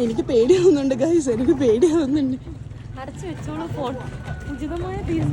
എനിക്ക് പേടിയാവുന്നുണ്ട് ഗൈസ്, എനിക്ക് പേടിയാവുന്നുണ്ട്.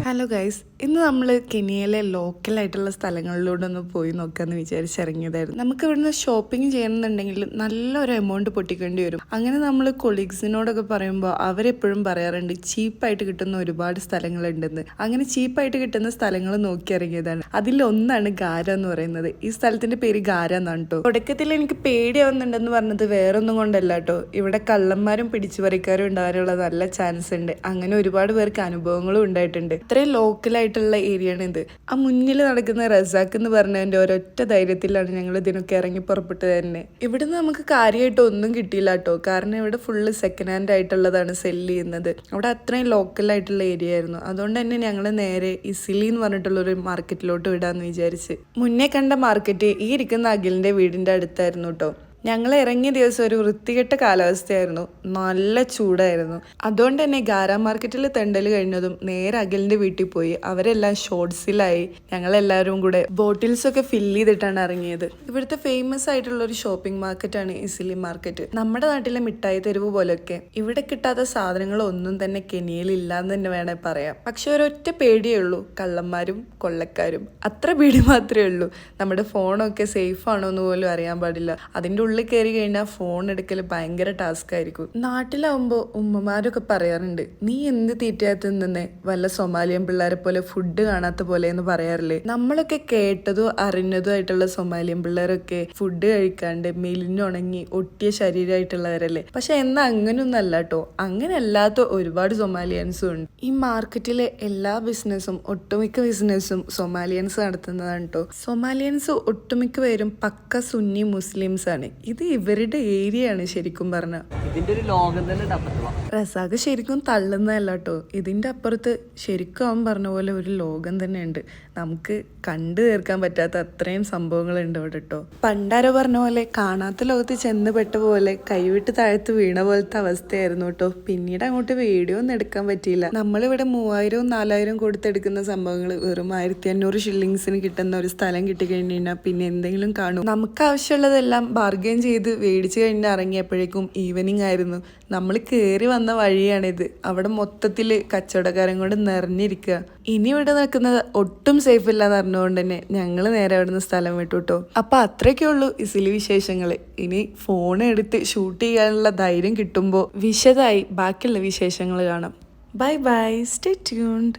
Hello guys, ഇന്ന് നമ്മൾ കെനിയയിലെ ലോക്കലായിട്ടുള്ള സ്ഥലങ്ങളിലൂടെ ഒന്ന് പോയി നോക്കാമെന്ന് വിചാരിച്ചിറങ്ങിയതായിരുന്നു. നമുക്ക് ഇവിടുന്ന് ഷോപ്പിംഗ് ചെയ്യണമെന്നുണ്ടെങ്കിൽ നല്ലൊരു എമൗണ്ട് പൊട്ടിക്കേണ്ടി വരും. അങ്ങനെ നമ്മൾ കൊളീഗ്സിനോടൊക്കെ പറയുമ്പോൾ അവരെപ്പോഴും പറയാറുണ്ട് ചീപ്പായിട്ട് കിട്ടുന്ന ഒരുപാട് സ്ഥലങ്ങളുണ്ടെന്ന്. അങ്ങനെ ചീപ്പായിട്ട് കിട്ടുന്ന സ്ഥലങ്ങൾ നോക്കി ഇറങ്ങിയതാണ്. അതിലൊന്നാണ് ഗാര എന്ന് പറയുന്നത്. ഈ സ്ഥലത്തിന്റെ പേര് ഗാര എന്നാണ് കേട്ടോ. തുടക്കത്തിൽ എനിക്ക് പേടിയാവുന്നുണ്ടെന്ന് പറഞ്ഞത് വേറൊന്നും കൊണ്ടല്ല കേട്ടോ. ഇവിടെ കള്ളന്മാരും പിടിച്ചുപറിക്കാരും ഉണ്ടാകാനുള്ള നല്ല ചാൻസ് ഉണ്ട്. അങ്ങനെ ഒരുപാട് പേർക്ക് അനുഭവങ്ങളും ഉണ്ടായിട്ടുണ്ട്. ഇത്രയും ലോക്കലായിട്ടുള്ള ഏരിയ ആണ് ഇത്. ആ മുന്നിൽ നടക്കുന്ന റസാഖ് എന്ന് പറഞ്ഞതിന്റെ ഒരൊറ്റ ധൈര്യത്തിലാണ് ഞങ്ങൾ ഇതിനൊക്കെ ഇറങ്ങി പുറപ്പെട്ടു തന്നെ. ഇവിടുന്ന് നമുക്ക് കാര്യമായിട്ട് ഒന്നും കിട്ടിയില്ല കേട്ടോ. കാരണം ഇവിടെ ഫുള്ള് സെക്കൻഡ് ഹാൻഡ് ആയിട്ടുള്ളതാണ് സെല്ല് ചെയ്യുന്നത്. അവിടെ അത്രയും ലോക്കലായിട്ടുള്ള ഏരിയ ആയിരുന്നു. അതുകൊണ്ട് തന്നെ ഞങ്ങൾ നേരെ ഇസിലി എന്ന് പറഞ്ഞിട്ടുള്ള ഒരു മാർക്കറ്റിലോട്ട് വിടാന്ന് വിചാരിച്ച്. മുന്നേ കണ്ട മാർക്കറ്റ് ഈ ഇരിക്കുന്ന അഖിലിന്റെ വീടിന്റെ അടുത്തായിരുന്നു കേട്ടോ. ഞങ്ങൾ ഇറങ്ങിയ ദിവസം ഒരു വൃത്തികെട്ട കാലാവസ്ഥയായിരുന്നു, നല്ല ചൂടായിരുന്നു. അതുകൊണ്ട് തന്നെ ഗാര മാർക്കറ്റിൽ തെണ്ടൽ കഴിഞ്ഞതും നേരെ അഖിലിന്റെ വീട്ടിൽ പോയി. അവരെല്ലാം ഷോർട്സിലായി. ഞങ്ങളെല്ലാവരും കൂടെ ബോട്ടിൽസൊക്കെ ഫില്ല് ചെയ്തിട്ടാണ് ഇറങ്ങിയത്. ഇവിടുത്തെ ഫേമസ് ആയിട്ടുള്ള ഒരു ഷോപ്പിംഗ് മാർക്കറ്റാണ് ഇസിലി മാർക്കറ്റ്. നമ്മുടെ നാട്ടിലെ മിഠായി തെരുവ് പോലൊക്കെ. ഇവിടെ കിട്ടാത്ത സാധനങ്ങളൊന്നും തന്നെ കെനിയയിൽ ഇല്ലാന്ന് തന്നെ വേണേൽ പറയാം. പക്ഷെ ഒരൊറ്റ പേടിയേ ഉള്ളൂ, കള്ളന്മാരും കൊള്ളക്കാരും. അത്ര പേടി മാത്രമേ ഉള്ളൂ. നമ്മുടെ ഫോണൊക്കെ സേഫ് ആണോ എന്ന് പോലും അറിയാൻ പാടില്ല. അതിൻ്റെ ഉള്ളിൽ കയറി കഴിഞ്ഞാൽ ഫോൺ എടുക്കൽ ഭയങ്കര ടാസ്ക് ആയിരിക്കും. നാട്ടിലാവുമ്പോൾ ഉമ്മമാരൊക്കെ പറയാറുണ്ട്, നീ എന്ത് തീറ്റയാത്ത നിന്നേ വല്ല സൊമാലിയൻ പിള്ളേരെ പോലെ ഫുഡ് കാണാത്ത പോലെ എന്ന് പറയാറില്ലേ. നമ്മളൊക്കെ കേട്ടതോ അറിഞ്ഞതോ ആയിട്ടുള്ള സൊമാലിയൻ പിള്ളേരൊക്കെ ഫുഡ് കഴിക്കാണ്ട് മെലിഞ്ഞുണങ്ങി ഒട്ടിയ ശരീരമായിട്ടുള്ളവരല്ലേ. പക്ഷെ എന്നാൽ അങ്ങനെയൊന്നും അല്ല കേട്ടോ. അങ്ങനെ അല്ലാത്ത ഒരുപാട് സൊമാലിയൻസും ഉണ്ട്. ഈ മാർക്കറ്റിലെ എല്ലാ ബിസിനസ്സും ഒട്ടുമിക്ക ബിസിനസ്സും സൊമാലിയൻസ് നടത്തുന്നതാണ് കേട്ടോ. സൊമാലിയൻസ് ഒട്ടുമിക്ക പേരും പക്ക സുന്നി മുസ്ലിംസ് ആണ്. ഇത് ഇവരുടെ ഏരിയ ആണ് ശരിക്കും പറഞ്ഞ. ഇതിന്റെ ഒരു ലോകം തന്നെ. റസാഖ് ശരിക്കും തള്ളുന്നതല്ല കേട്ടോ. ഇതിന്റെ അപ്പുറത്ത് ശരിക്കും അവൻ പറഞ്ഞ പോലെ ഒരു ലോകം തന്നെ ഉണ്ട്. നമുക്ക് കണ്ടു തീർക്കാൻ പറ്റാത്ത അത്രയും സംഭവങ്ങളുണ്ട് ഇവിടെ കേട്ടോ. പണ്ടാരോ പറഞ്ഞ പോലെ കാണാത്ത ലോകത്ത് ചെന്ന് പെട്ട പോലെ കൈവിട്ട് താഴത്ത് വീണ പോലത്തെ അവസ്ഥയായിരുന്നു കേട്ടോ. പിന്നീട് അങ്ങോട്ട് വീഡിയോ ഒന്നും എടുക്കാൻ പറ്റിയില്ല. നമ്മളിവിടെ 3000-4000 കൊടുത്തെടുക്കുന്ന സംഭവങ്ങൾ വെറും 1500 ഷില്ലിങ്സിന് കിട്ടുന്ന ഒരു സ്ഥലം കിട്ടിക്കഴിഞ്ഞാൽ പിന്നെ എന്തെങ്കിലും കാണും. നമുക്ക് ആവശ്യമുള്ളതെല്ലാം ബാർഗെയിൻ ചെയ്ത് മേടിച്ച് കഴിഞ്ഞ് ഇറങ്ങിയപ്പോഴേക്കും ഈവനിങ് ആയിരുന്നു. നമ്മൾ കയറി വന്ന വഴിയാണിത്. അവിടെ മൊത്തത്തിൽ കച്ചവടക്കാരൻ കൊണ്ട് നിറഞ്ഞിരിക്കുക. ഇനി ഇവിടെ നിൽക്കുന്നത് ഒട്ടും സേഫ് ഇല്ലാന്ന് അറിഞ്ഞുകൊണ്ട് തന്നെ ഞങ്ങൾ നേരെ അവിടെ നിന്ന് സ്ഥലം വിട്ടു കേട്ടോ. അപ്പൊ അത്രയൊക്കെ ഉള്ളൂ ഇസിലി വിശേഷങ്ങൾ. ഇനി ഫോൺ എടുത്ത് ഷൂട്ട് ചെയ്യാനുള്ള ധൈര്യം കിട്ടുമ്പോൾ വിശദമായി ബാക്കിയുള്ള വിശേഷങ്ങൾ കാണാം. Bye bye, stay tuned.